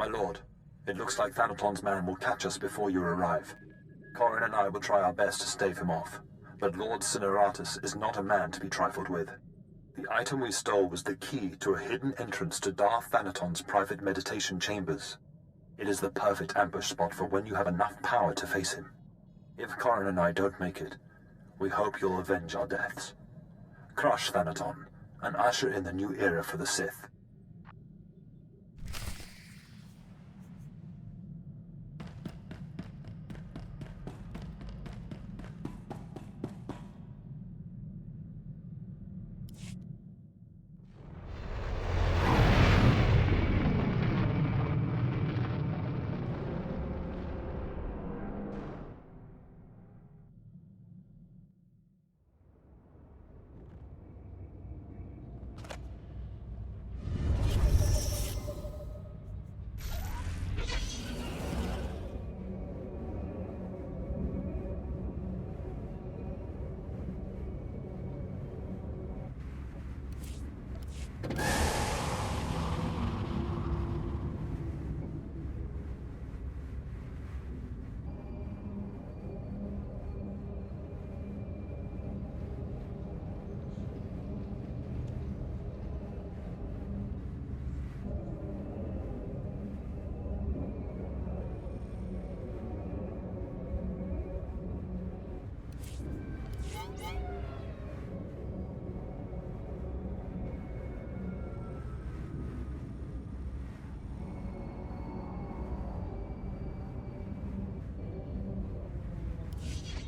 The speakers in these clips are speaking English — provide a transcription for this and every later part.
lord, it looks like Thanaton's man will catch us before you arrive. Corin and I will try our best to stave him off, but Lord Cineratus is not a man to be trifled with. The item we stole was the key to a hidden entrance to Darth Thanaton's private meditation chambers. It is the perfect ambush spot for when you have enough power to face him. If Corin and I don't make it, we hope you'll avenge our deaths. Crush Thanaton, and usher in the new era for the Sith.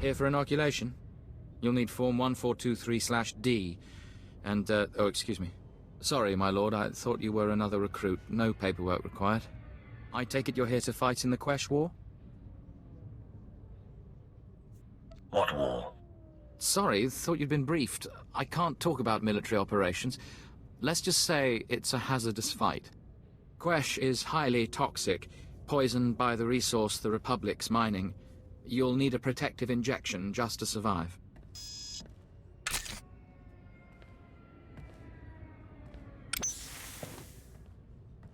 Here for inoculation. You'll need Form 1423/D. And, oh, excuse me. Sorry, my lord, I thought you were another recruit. No paperwork required. I take it you're here to fight in the Quesh War? What war? Sorry, thought you'd been briefed. I can't talk about military operations. Let's just say it's a hazardous fight. Quesh is highly toxic, poisoned by the resource the Republic's mining. You'll need a protective injection just to survive.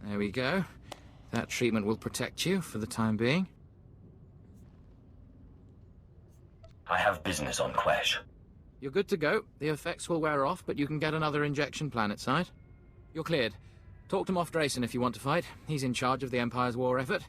There we go. That treatment will protect you for the time being. I have business on Quesh. You're good to go. The effects will wear off, but you can get another injection planetside. You're cleared. Talk to Moff Drayson if you want to fight. He's in charge of the Empire's war effort.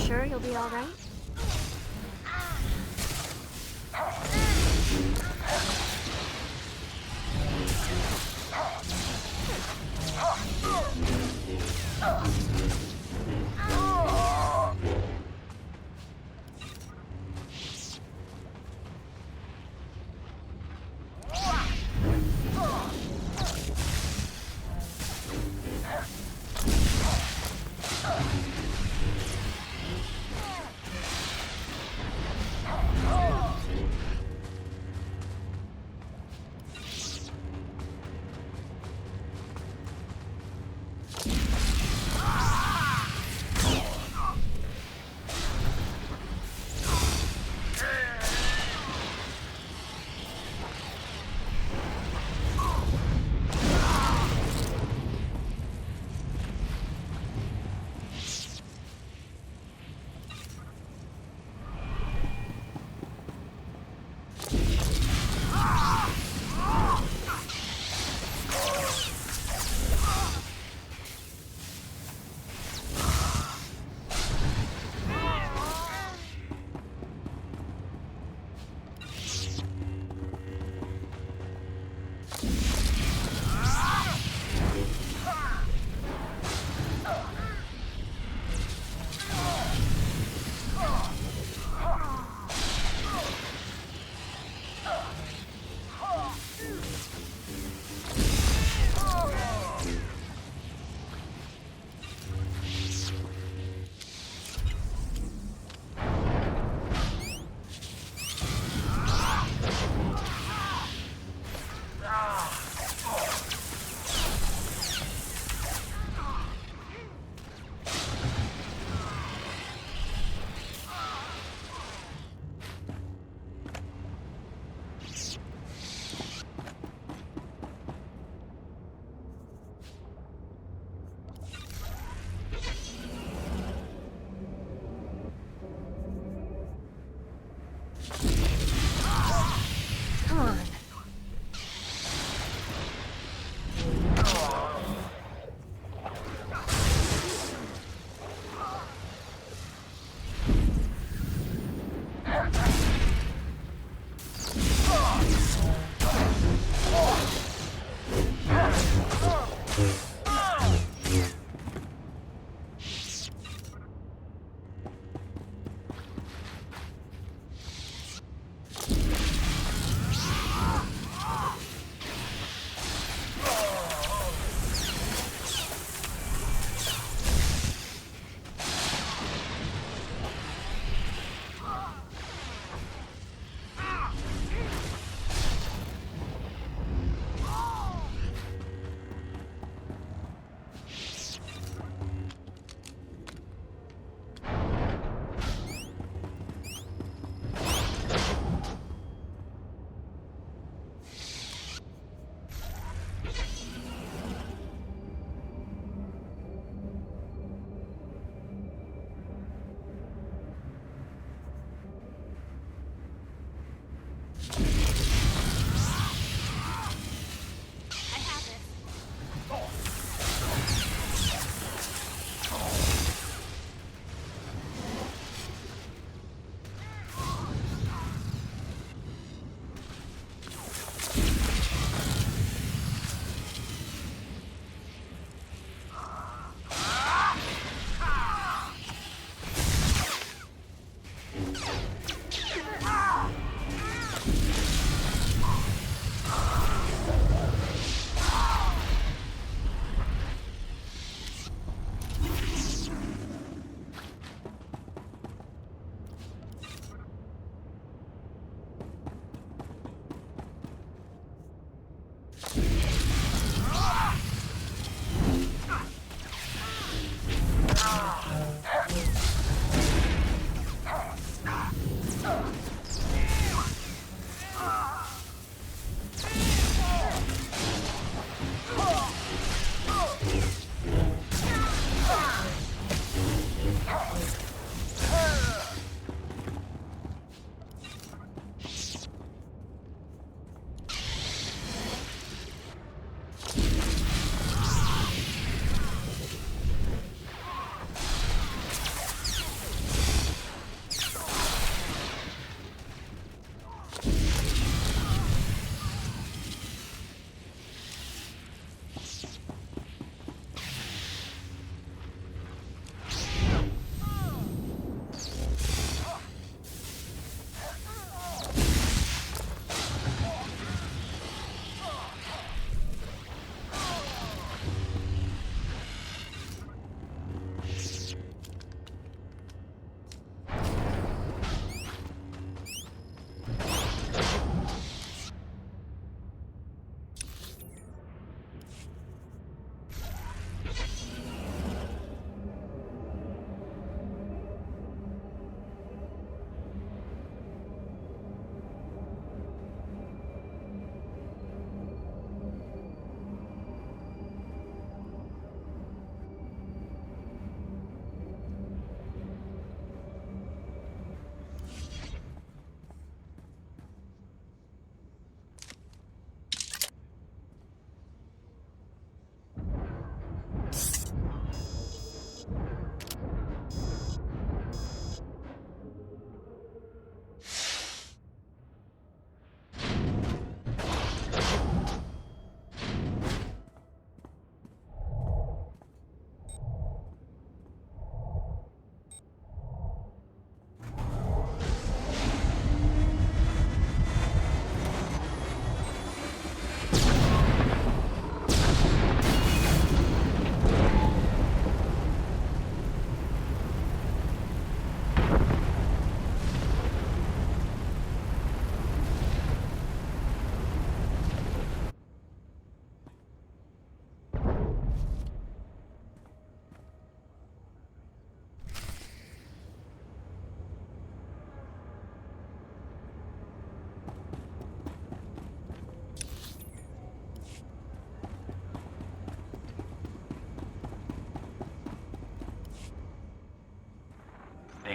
sure you'll be all right?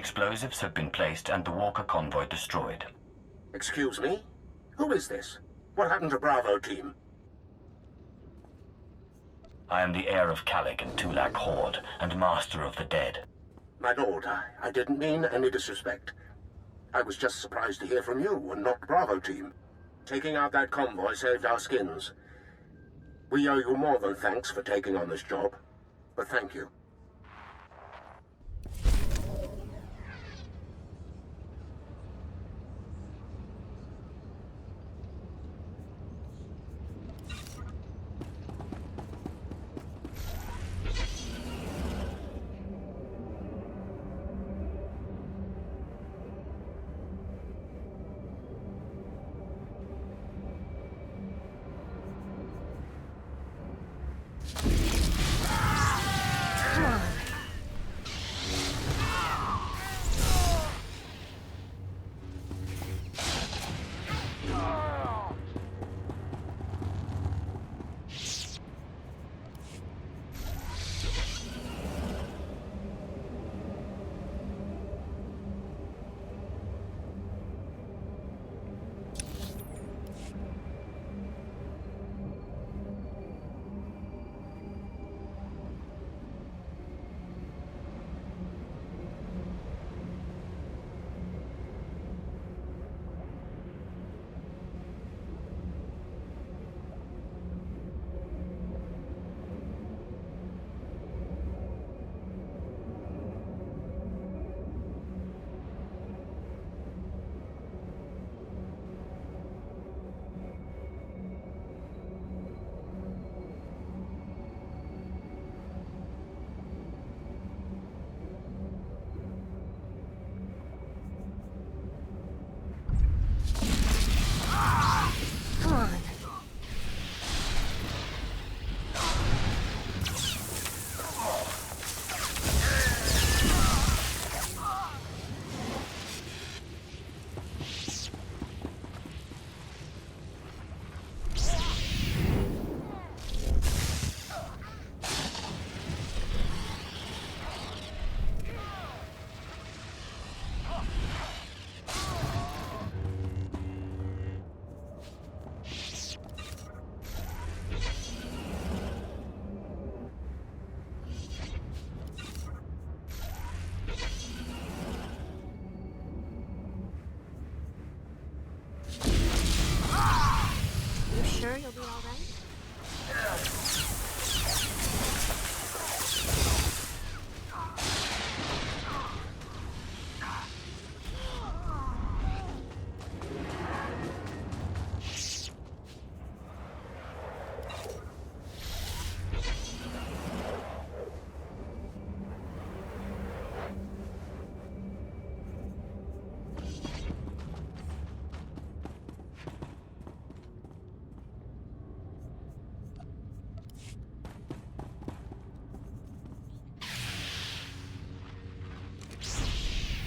Explosives have been placed and the Walker convoy destroyed. Excuse me? Who is this? What happened to Bravo team? I am the heir of Calic and Tulak Horde, and master of the dead. My lord, I didn't mean any disrespect. I was just surprised to hear from you and not the Bravo team. Taking out that convoy saved our skins. We owe you more than thanks for taking on this job, but thank you. Sure you'll be all right?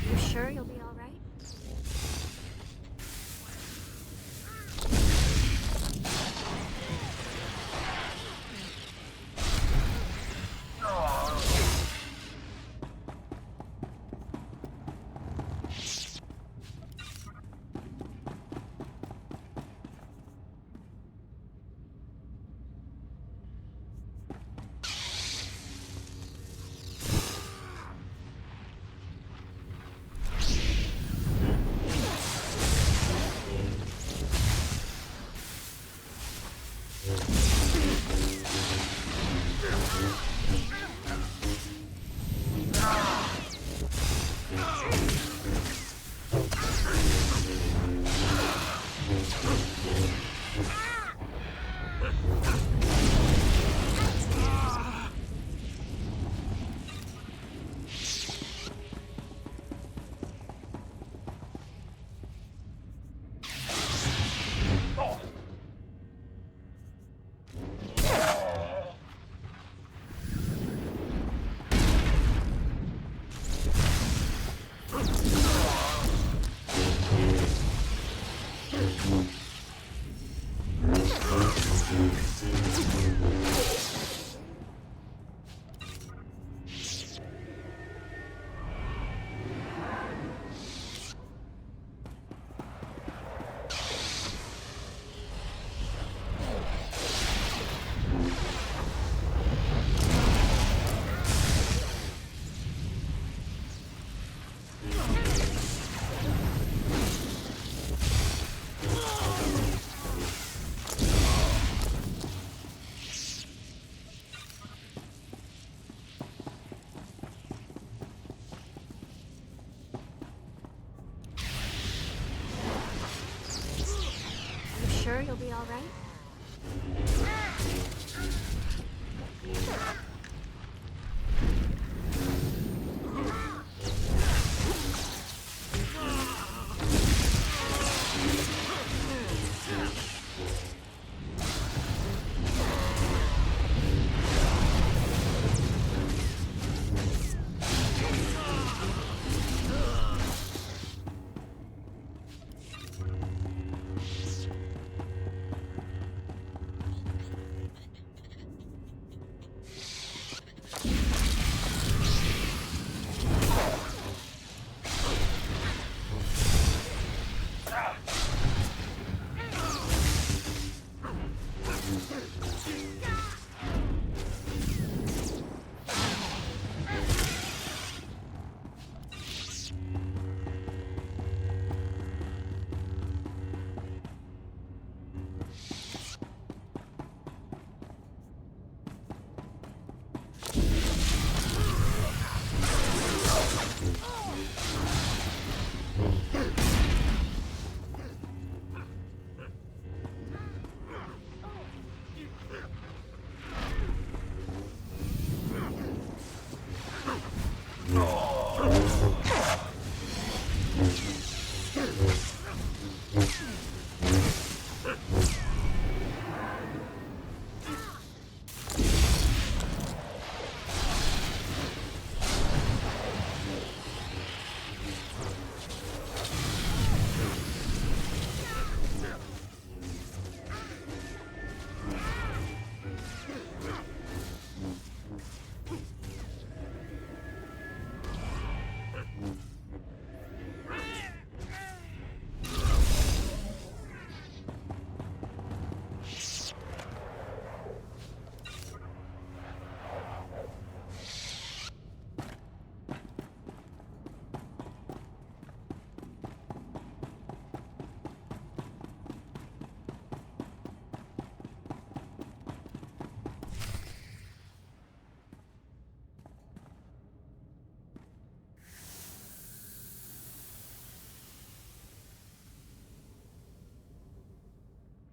You sure you'll be all right?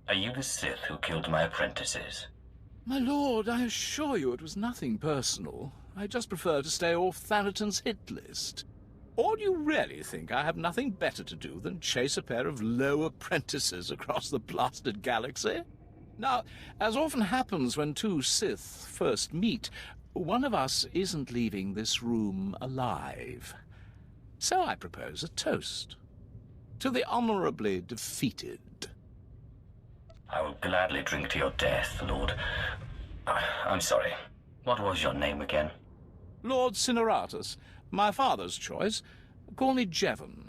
Are you the Sith who killed my apprentices? My lord, I assure you it was nothing personal. I just prefer to stay off Thanaton's hit list. Or do you really think I have nothing better to do than chase a pair of low apprentices across the blasted galaxy? Now, as often happens when two Sith first meet, one of us isn't leaving this room alive. So I propose a toast. To the honorably defeated. I will gladly drink to your death, Lord. I'm sorry. What was your name again? Lord Cineratus, my father's choice. Call me Jevon.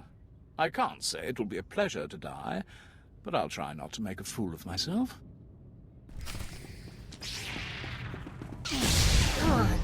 I can't say it will be a pleasure to die, but I'll try not to make a fool of myself. Come on.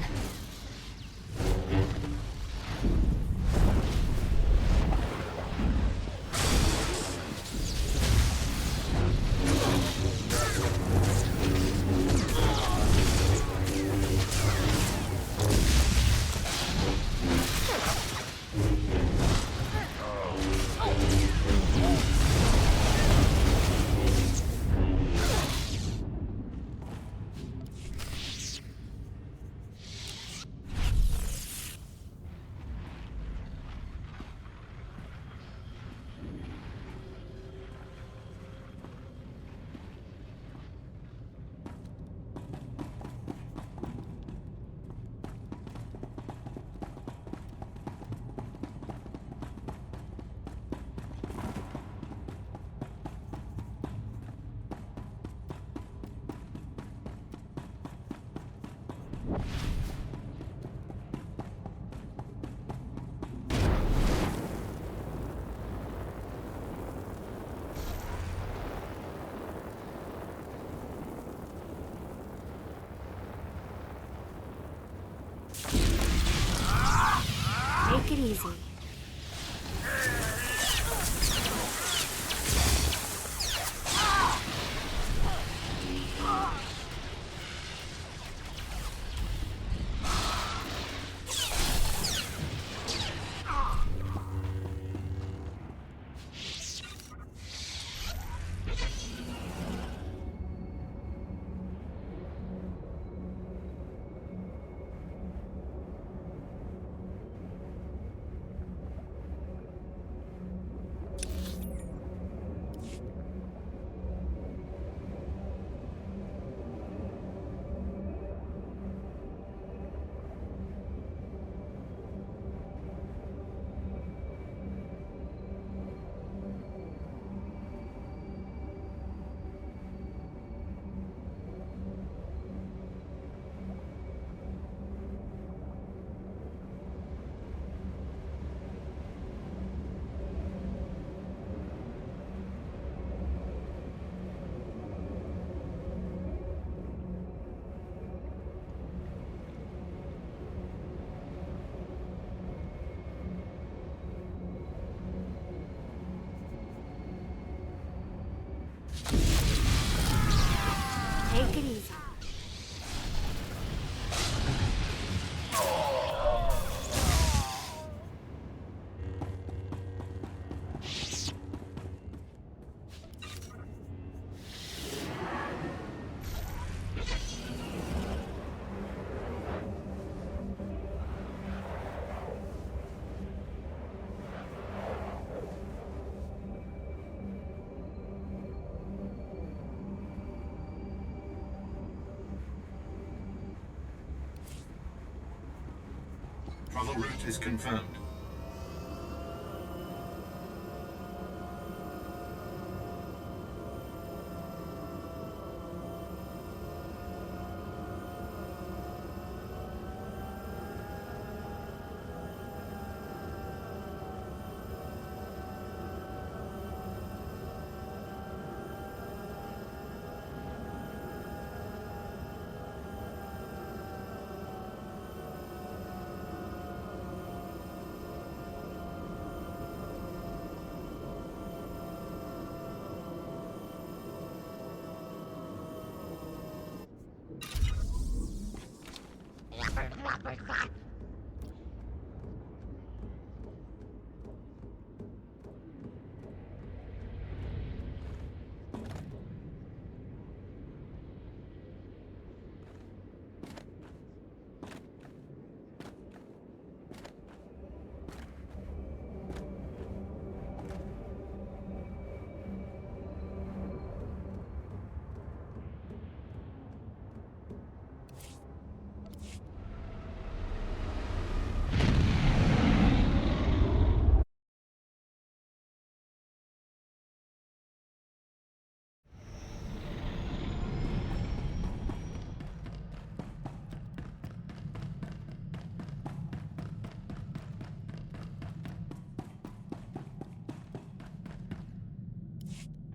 Take it easy. Take it easy. Travel route is confirmed.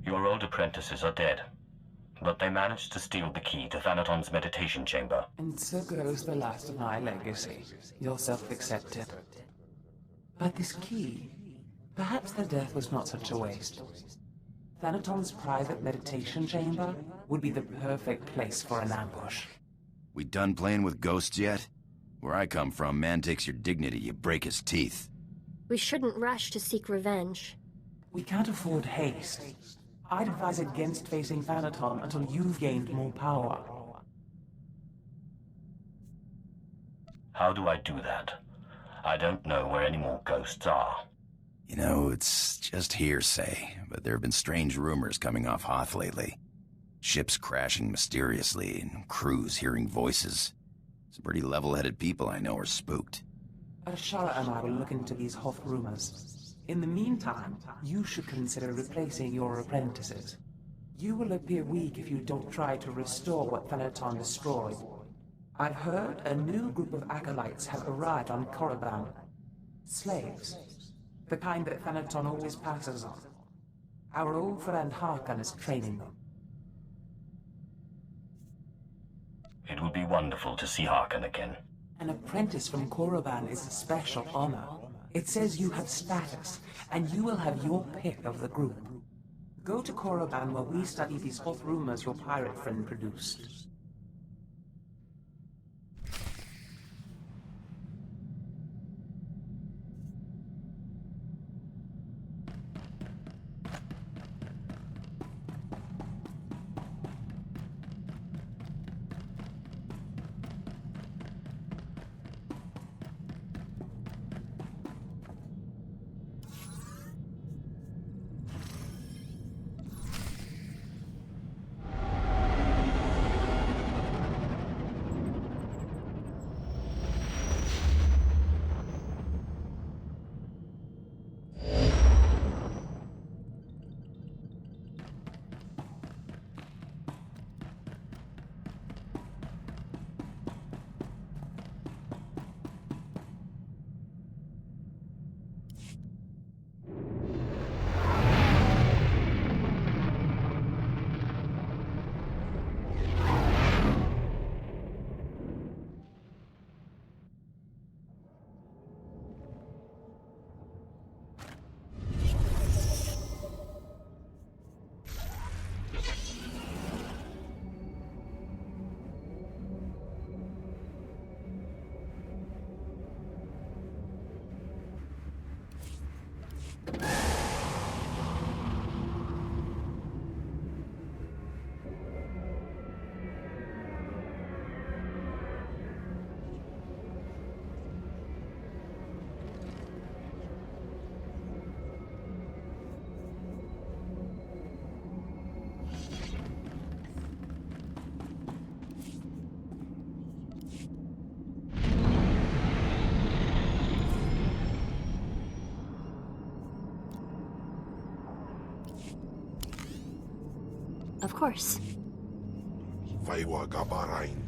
Your old apprentices are dead, but they managed to steal the key to Thanaton's meditation chamber. And so goes the last of my legacy, your self-accepted. But this key, perhaps their death was not such a waste. Thanaton's private meditation chamber would be the perfect place for an ambush. We done playing with ghosts yet? Where I come from, man takes your dignity, you break his teeth. We shouldn't rush to seek revenge. We can't afford haste. I'd advise against facing Thanaton until you've gained more power. How do I do that? I don't know where any more ghosts are. You know, it's just hearsay, but there have been strange rumors coming off Hoth lately. Ships crashing mysteriously, and crews hearing voices. Some pretty level-headed people I know are spooked. Ashara and I will look into these Hoth rumors. In the meantime, you should consider replacing your apprentices. You will appear weak if you don't try to restore what Thanaton destroyed. I've heard a new group of acolytes have arrived on Korriban. Slaves. The kind that Thanaton always passes on. Our old friend Harkon is training them. It would be wonderful to see Harkon again. An apprentice from Korriban is a special honor. It says you have status, and you will have your pick of the group. Go to Korriban while we study these Hoth rumors your pirate friend produced. Of course. Vaiwa Gabarain.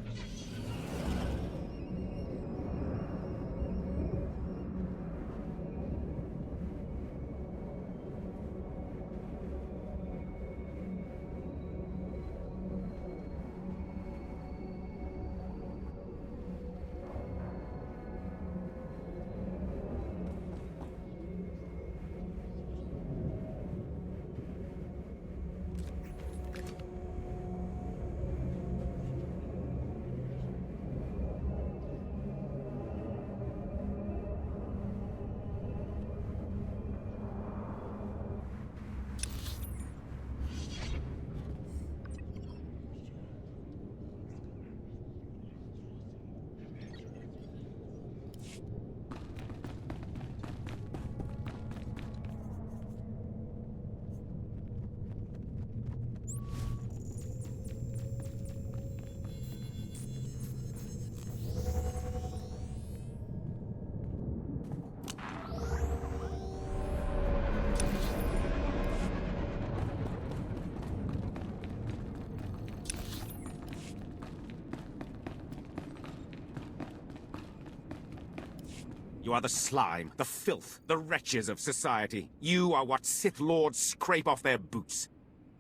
You are the slime, the filth, the wretches of society. You are what Sith Lords scrape off their boots.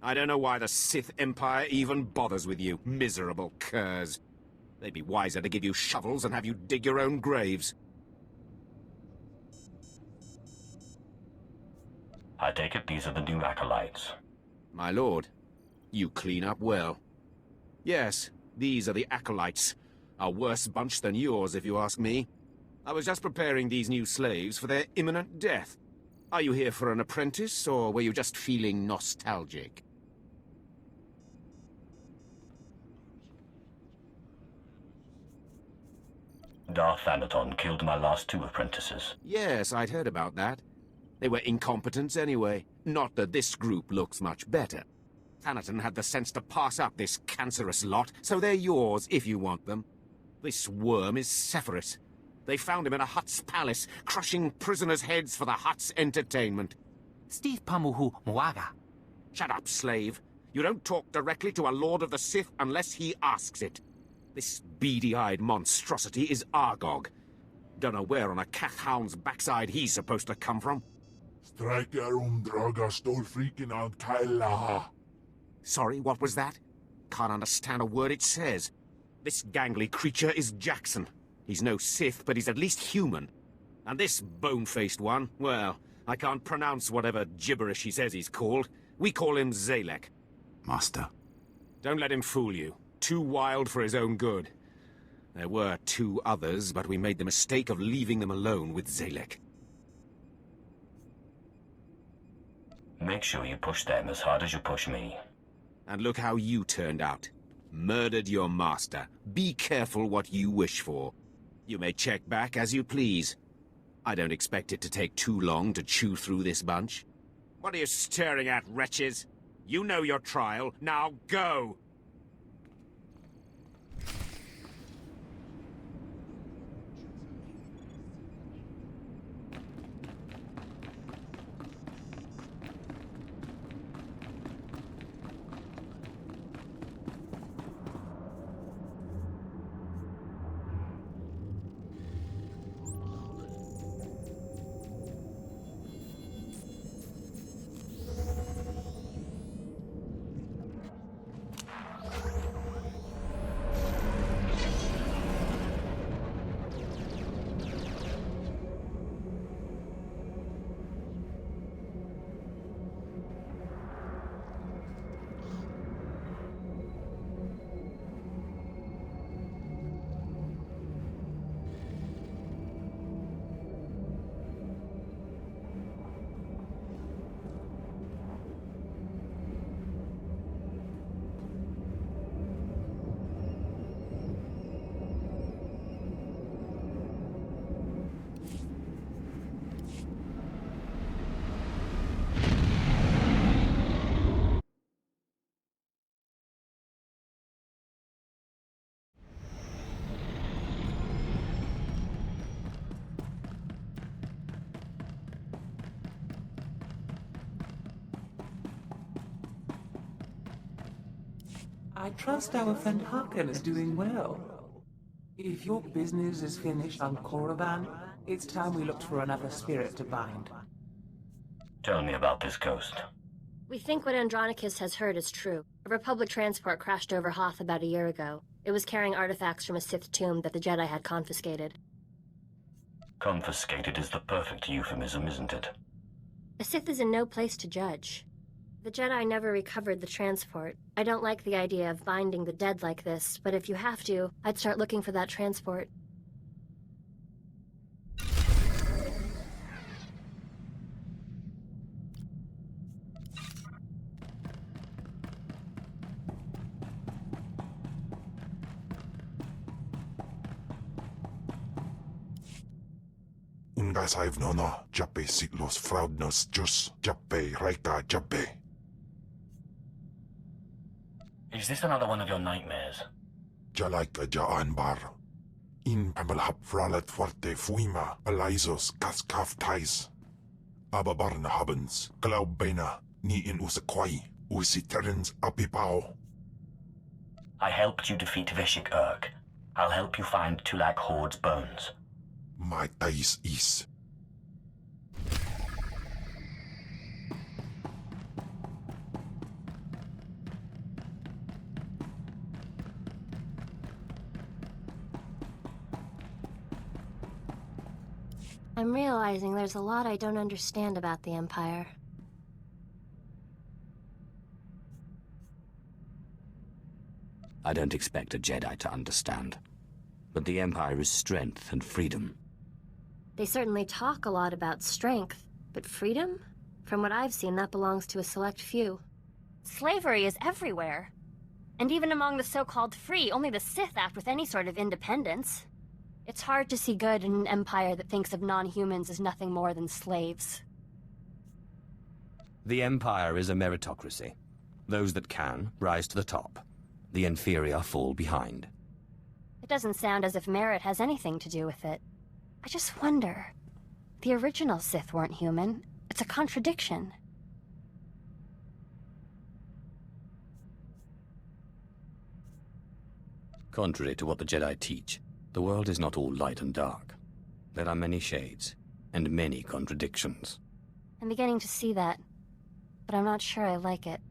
I don't know why the Sith Empire even bothers with you, miserable curs. They'd be wiser to give you shovels and have you dig your own graves. I take it these are the new acolytes. My lord, you clean up well. Yes, these are the acolytes. A worse bunch than yours, if you ask me. I was just preparing these new slaves for their imminent death. Are you here for an apprentice, or were you just feeling nostalgic? Darth Thanaton killed my last 2 apprentices. Yes, I'd heard about that. They were incompetents anyway. Not that this group looks much better. Thanaton had the sense to pass up this cancerous lot, so they're yours if you want them. This worm is Sephiroth. They found him in a Hutt's palace, crushing prisoners' heads for the Hutt's entertainment. Steve Pamuhu Mwaga. Shut up, slave. You don't talk directly to a Lord of the Sith unless he asks it. This beady-eyed monstrosity is Argog. Don't know where on a cat-hound's backside he's supposed to come from. Draga stole freaking on Kailaha. Sorry, what was that? Can't understand a word it says. This gangly creature is Jackson. He's no Sith, but he's at least human. And this bone-faced one, well, I can't pronounce whatever gibberish he says he's called. We call him Zalek. Master. Don't let him fool you. Too wild for his own good. There were 2 others, but we made the mistake of leaving them alone with Zalek. Make sure you push them as hard as you push me. And look how you turned out. Murdered your master. Be careful what you wish for. You may check back as you please. I don't expect it to take too long to chew through this bunch. What are you staring at, wretches? You know your trial. Now go! I trust our friend Harkin is doing well. If your business is finished on Korriban, it's time we looked for another spirit to bind. Tell me about this ghost. We think what Andronicus has heard is true. A Republic transport crashed over Hoth about a year ago. It was carrying artifacts from a Sith tomb that the Jedi had confiscated. Confiscated is the perfect euphemism, isn't it? A Sith is in no place to judge. The Jedi never recovered the transport. I don't like the idea of binding the dead like this, but if you have to, I'd start looking for that transport. Ungas I've no Jappe Sitlos Fraudnos Jus Jappe Raika Jappe. Is this another one of your nightmares? Jalaika Jaan Bar. In Pamalhap Fralet Forte Fuima Alaisos Kaskaf Tais. Ababarna Habens, Glaubena, Ni in Usakwai, Usiterens Apipao. I helped you defeat Veshik Urk. I'll help you find Tulak Horde's bones. My Tais is. I'm realizing there's a lot I don't understand about the Empire. I don't expect a Jedi to understand. But the Empire is strength and freedom. They certainly talk a lot about strength, but freedom? From what I've seen, that belongs to a select few. Slavery is everywhere. And even among the so-called free, only the Sith act with any sort of independence. It's hard to see good in an empire that thinks of non-humans as nothing more than slaves. The Empire is a meritocracy. Those that can rise to the top. The inferior fall behind. It doesn't sound as if merit has anything to do with it. I just wonder. The original Sith weren't human. It's a contradiction. Contrary to what the Jedi teach, the world is not all light and dark. There are many shades, and many contradictions. I'm beginning to see that, but I'm not sure I like it.